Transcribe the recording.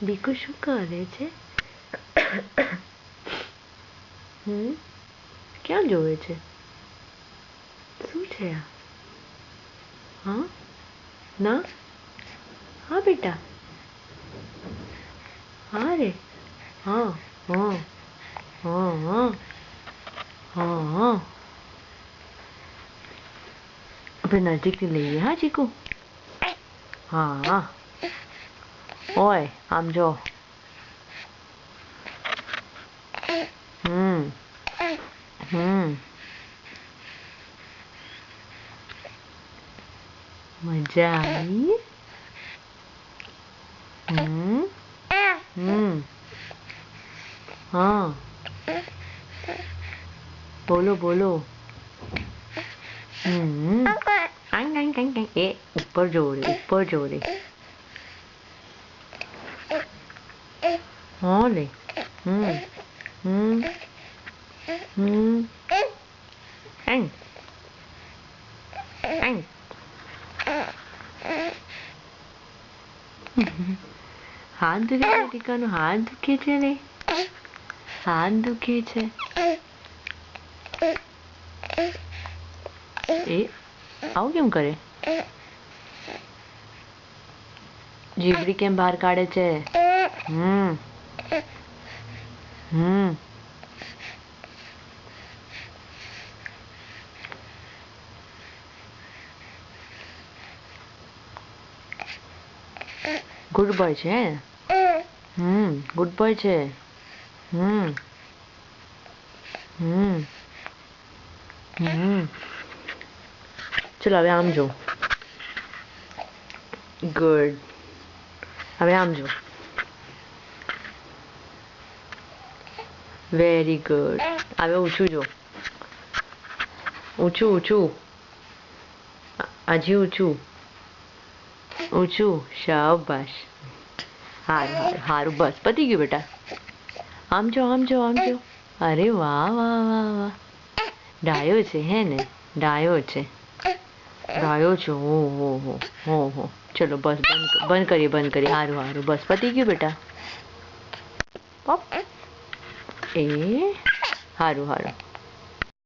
દીકુ શું કરે છે? ક્યાં જોવે છે? શું છે આ? હા ના હા બેટા હા રે હા હા હા હા હા હા આપણે નજીકથી લઈએ હા ચીકુ હા હા ઓય આમ જો મજા આવી હા બોલો બોલો એ ઉપર જોરે ઉપર જોરે હા લે હાથ દુખે છે ટીકાનું હાથ દુખે છે ને હાથ દુખે છે એ આવું કેમ કરે જીભડી કેમ બહાર કાઢે છે ગુડ બોય છે ગુડ બોય છે ચલો હવે આમ જો ગુડ હવે આમ જો વેરી ગુડ હવે ઊંચું જો ઊંચું ઊંચું હજી ઊંચું ઊંચું શાબાશ હારું હારું બસ પતી ગયું બેટા આમ જો આમ જો આમ જો અરે વાહ વાહ વાહ વાહ ડાયો છે હે ને ડાયો છે ડાયો છે હો ચલો બસ બંધ કરીએ હારું હારું બસ પતી ગયું બેટા પપ એ હારું હારું